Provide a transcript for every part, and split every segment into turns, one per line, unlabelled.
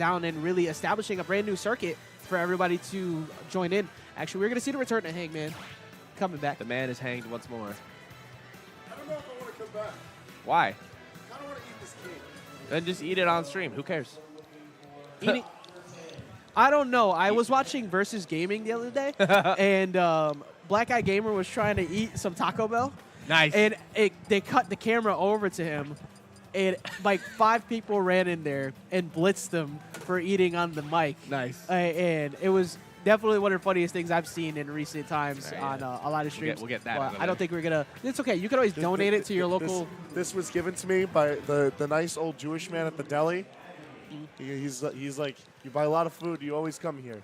down and really establishing a brand new circuit for everybody to join in. Actually, we're going to see the return of Hangman coming back.
The man is hanged once more.
I don't know if I want to come back.
Why?
I don't want to eat this cake.
Then just eat it on stream. Who cares?
Eating. I don't know. I was watching Versus Gaming the other day, and Black Eye Gamer was trying to eat some Taco Bell.
Nice.
And they cut the camera over to him, and like 5 people ran in there and blitzed him for eating on the mic.
Nice.
And it was definitely one of the funniest things I've seen in recent times on a lot of streams.
We'll get that.
But I don't think we're going to. It's okay. You can always donate it to your local.
This was given to me by the nice old Jewish man at the deli. He's like, you buy a lot of food, you always come here.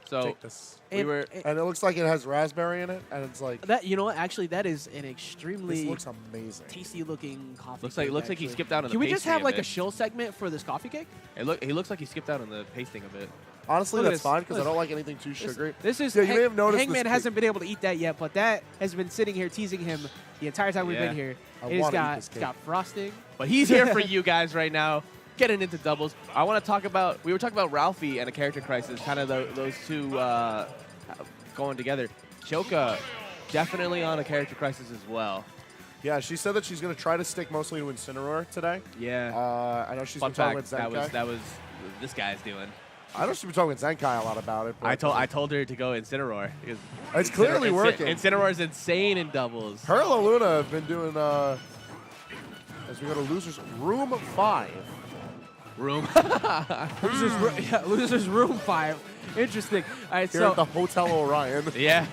So
take this.
and
And it looks like it has raspberry in it, and it's like
that. You know what? Actually, that is an extremely
this looks amazing.
tasty looking coffee.
looks like
cake,
he
actually.
skipped out on the.
Can we just
pastry
have like
bit.
a shill segment for this coffee cake?
He looks like he skipped out on the pasting a bit.
Honestly,
Look at
that's
this.
fine because I
Listen.
don't like anything too sugary.
This is
Yeah, you may have noticed
Hangman
this
hasn't been able to eat that yet, but that has been sitting here teasing him the entire time we've
Yeah.
been here.
I
It's
wanna eat
got
this cake.
got frosting.
But he's here for you guys right now, getting into doubles. I want to talk about, we were talking about Ralphie and a character crisis, kind of those two going together. Kyoka, definitely on a character crisis as well.
Yeah, she said that she's going to try to stick mostly to Incineroar today.
Yeah.
I know she's
Fun
been talking
fact,
with Zenkai.
that was this guy's doing.
I know she's been talking with Zenkai a lot about it. But
I told her to go Incineroar. Because
It's clearly working.
Incineroar is insane in doubles.
Her and Luna have been doing, as we go to Losers Room 5.
Room.
Losers room 5. Interesting. All right,
Here
so
at the Hotel Orion.
Yeah.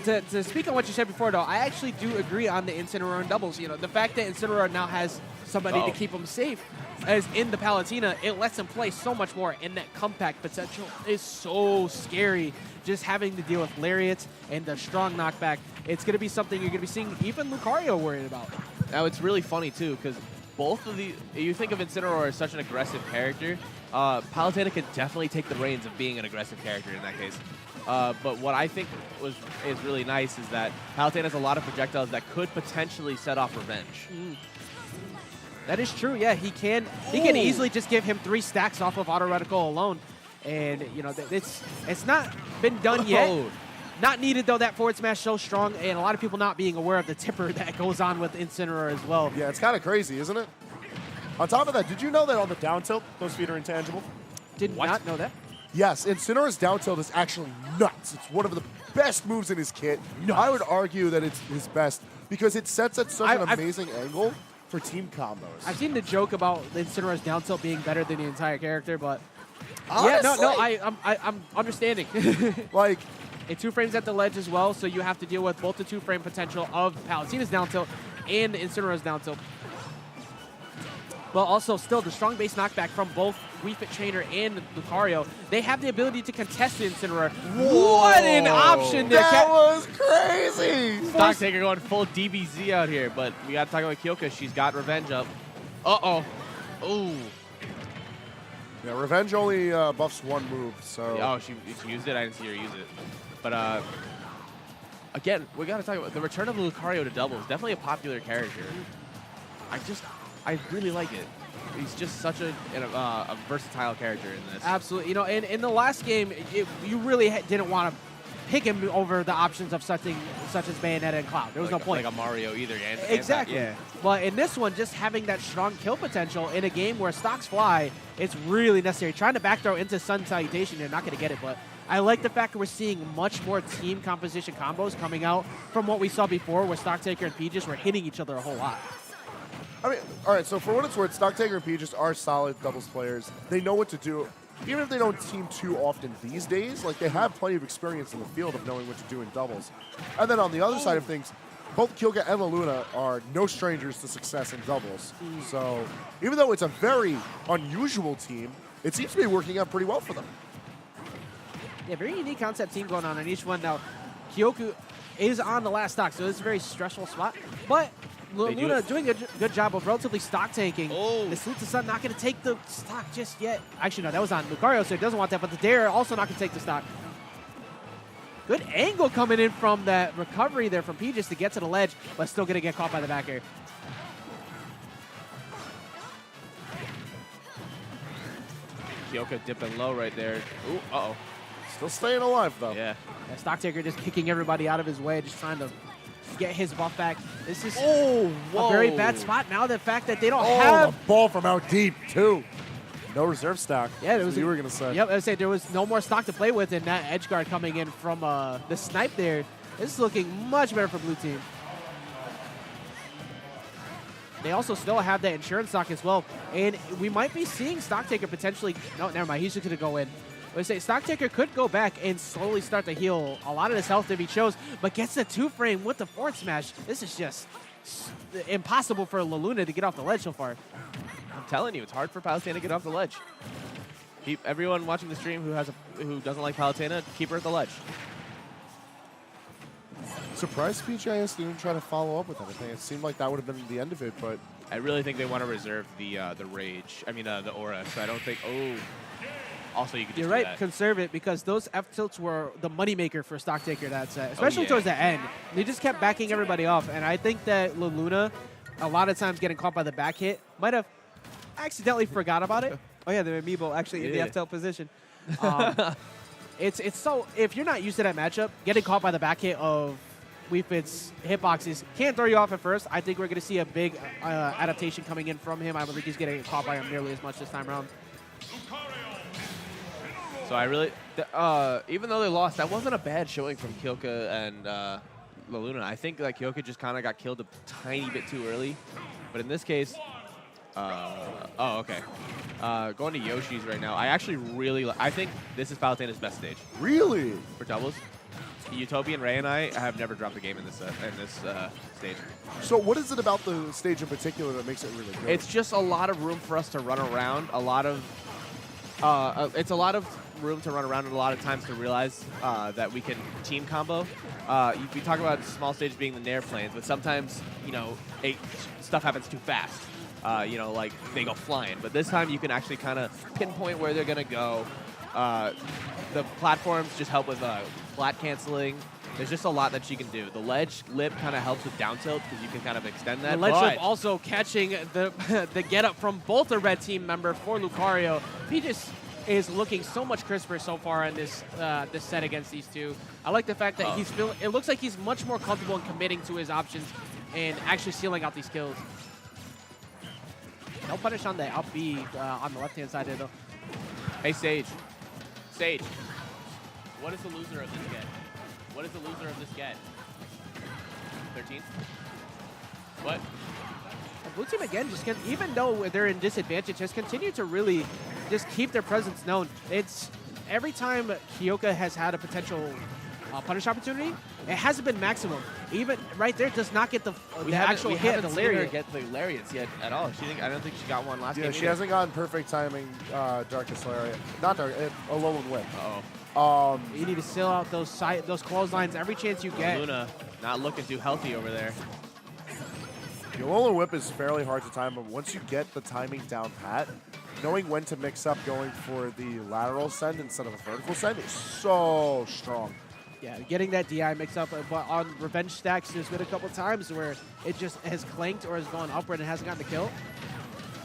to speak on what you said before, though, I actually do agree on the Incineroar and doubles. You know, the fact that Incineroar now has somebody to keep him safe as in the Palutena, it lets him play so much more, and that comeback potential is so scary. Just having to deal with lariats and the strong knockback, it's going to be something you're going to be seeing even Lucario worried about.
Now, it's really funny, too, because both of the, you think of Incineroar as such an aggressive character, Palutena can definitely take the reins of being an aggressive character in that case. But what I think is really nice is that Palutena has a lot of projectiles that could potentially set off revenge.
That is true. Yeah, he can easily just give him 3 stacks off of auto reticle alone, and you know it's not been done yet. Not needed though. That forward smash so strong, and a lot of people not being aware of the tipper that goes on with Incineroar as well.
Yeah, it's kind of crazy, isn't it? On top of that, did you know that on the down tilt, those feet are intangible?
Did not know that.
Yes, Incineroar's down tilt is actually nuts. It's one of the best moves in his kit. I would argue that it's his best because it sets at such an amazing angle for team combos.
I've seen the joke about Incineroar's down tilt being better than the entire character, but
Honestly,
I'm understanding.
like,
it 2-frames at the ledge as well, so you have to deal with both the 2-frame potential of Palutena's down tilt and Incineroar's down tilt. Well, also still the strong base knockback from both Wii Fit Trainer and Lucario. They have the ability to contest the Incineroar. What an option there!
That was crazy!
Stocktaker going full DBZ out here, but we got to talk about Kyoka. She's got revenge up. Uh-oh. Ooh.
Yeah, Revenge only buffs 1 move, so...
Oh, she used it? I didn't see her use it. But, again, we got to talk about the return of Lucario to doubles. Definitely a popular character. I really like it. He's just such a versatile character in this.
Absolutely. You know, in the last game, you really didn't want to pick him over the options of such as Bayonetta and Cloud. There was no point.
Like a Mario either.
Exactly.
Yeah.
But in this one, just having that strong kill potential in a game where stocks fly, it's really necessary. Trying to back throw into Sun Salutation, you're not going to get it. But I like the fact that we're seeing much more team composition combos coming out from what we saw before, where Stocktaker and PGIS were hitting each other a whole lot.
I mean, all right, so for what it's worth, Stocktaker and PGIS are solid doubles players. They know what to do. Even if they don't team too often these days, like they have plenty of experience in the field of knowing what to do in doubles. And then on the other side of things, both Kyoka and Luna are no strangers to success in doubles. So even though it's a very unusual team, it seems to be working out pretty well for them.
Yeah, very unique concept team going on each one. Now, Kyoku is on the last stock, so it's a very stressful spot. But Luna doing a good job of relatively stock tanking. The Salute to Sun not going to take the stock just yet. Actually, no, that was on Lucario, so he doesn't want that. But the Dare also not going to take the stock. Good angle coming in from that recovery there from PGIS to get to the ledge, but still going to get caught by the back air.
Kyoka dipping low right there. Ooh, uh-oh.
Still staying alive, though.
Yeah.
Stocktaker just kicking everybody out of his way, just trying to get his buff back. This is
Oh,
a very bad spot now. The fact that they don't
Oh,
have...
a ball from out deep, too. No reserve stock.
Yeah, there was
you were going to say.
Yep, I was saying there was no more stock to play with, and that edge guard coming in from the snipe there. This is looking much better for blue team. They also still have that insurance stock as well, and we might be seeing Stocktaker potentially... No, never mind. He's just going to go in. I say Stocktaker could go back and slowly start to heal a lot of his health if he chose, but gets the 2-frame with the forward smash. This is just impossible for LaLuna to get off the ledge so far.
I'm telling you, it's hard for Palutena to get off the ledge. Everyone watching the stream who doesn't like Palutena, keep her at the ledge.
Surprised PGIS didn't try to follow up with anything. It seemed like that would have been the end of it, but...
I really think they want to reserve the rage. I mean, the aura. So I don't think... Oh. Also, you could just
You're right, conserve it, because those F-tilts were the moneymaker for Stocktaker that set, especially towards the end. They just kept backing everybody off, and I think that LaLuna, a lot of times getting caught by the back hit, might have accidentally forgot about it.
Oh, yeah, the amiibo actually in the F-tilt position.
It's so, if you're not used to that matchup, getting caught by the back hit of Wii Fit's hitboxes can throw you off at first. I think we're going to see a big adaptation coming in from him. I don't think he's getting caught by him nearly as much this time around.
So I really, even though they lost, that wasn't a bad showing from Kyoka and LaLuna. I think that Kyoka just kind of got killed a tiny bit too early. But in this case, oh, okay. Going to Yoshi's right now. I actually really, I think this is Palutena's best stage.
Really?
For doubles. Utopian Ray and I have never dropped a game in this stage.
So what is it about the stage in particular that makes it really good?
It's just a lot of room for us to run around. It's a lot of room to run around and a lot of times to realize that we can team combo. We talk about small stages being the Nair planes, but sometimes, you know, stuff happens too fast. You know, like they go flying. But this time you can actually kind of pinpoint where they're going to go. The platforms just help with flat canceling. There's just a lot that she can do. The ledge lip kind of helps with down tilt because you can kind of extend that.
The ledge lip also catching the get up from both the red team member for Lucario. He just is looking so much crisper so far in this this set against these two. I like the fact that it looks like he's much more comfortable in committing to his options and actually sealing out these kills. No punish on the up B on the left-hand side there, though.
Hey, Sage. Sage. What is the loser of this get? What is the loser of this get? 13? What?
Blue team again just can, even though they're in disadvantage, has continued to really just keep their presence known. It's every time Kyoka has had a potential punish opportunity, it hasn't been maximum. Even right there, does not get the actual hit of the lariat.
Get the lariats yet at all. I don't think she got one last game.
Yeah, she hasn't gotten perfect timing. Darkest lariat, not dark, a low and whip.
You need to seal out those clotheslines every chance you get.
Luna not looking too healthy over there.
The Alolan Whip is fairly hard to time, but once you get the timing down pat, knowing when to mix up going for the lateral send instead of a vertical send is so strong.
Yeah, getting that DI mixed up, but on revenge stacks, there's been a couple times where it just has clanked or has gone upward and hasn't gotten the kill.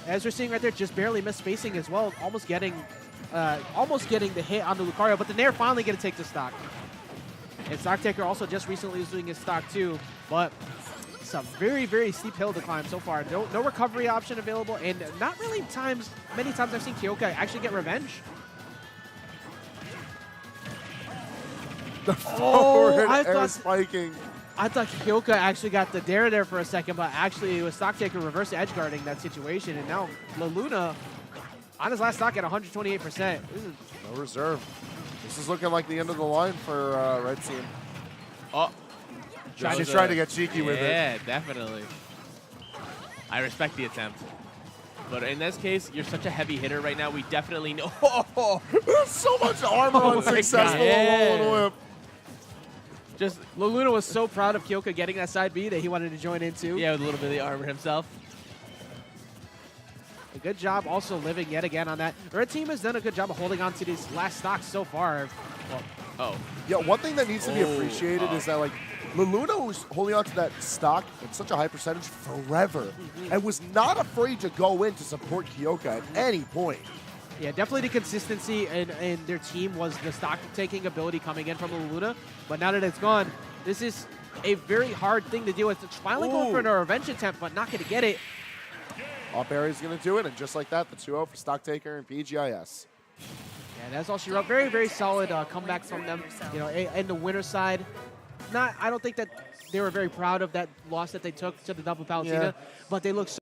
As we're seeing right there, just barely missed spacing as well, almost getting the hit on the Lucario, but the Nair finally going to take the stock. And Stocktaker also just recently was doing his stock too, but it's a very, very steep hill to climb so far. No recovery option available, and not really many times I've seen Kyoka actually get revenge.
The forward air spiking.
I thought Kyoka actually got the dare there for a second, but actually it was Stocktaker reverse edge guarding that situation, and now LaLuna on his last stock at 128%. This is
no reserve. This is looking like the end of the line for Red Team.
Oh.
Just trying to get cheeky with it.
Yeah, definitely. I respect the attempt. But in this case, you're such a heavy hitter right now. We definitely know.
There's so much armor on successful Alolan Whip.
Just LaLuna was so proud of Kyoka getting that side B that he wanted to join in too.
Yeah, with a little bit of the armor himself.
A good job also living yet again on that. The red team has done a good job of holding on to these last stocks so far. Well,
yeah, one thing that needs to be appreciated is that, like, LaLuna was holding on to that stock at such a high percentage forever and was not afraid to go in to support Kyoka at any point.
Yeah, definitely the consistency in their team was the stock-taking ability coming in from Luna. But now that it's gone, this is a very hard thing to deal with. It's finally going for an revenge attempt, but not going to get it.
Off air's going to do it, and just like that, the 2-0 for Stocktaker and PGIS.
Yeah, that's all she wrote. Very, very solid comeback from them. You know, and the winner side, I don't think that they were very proud of that loss that they took to the double Palutena, but they look so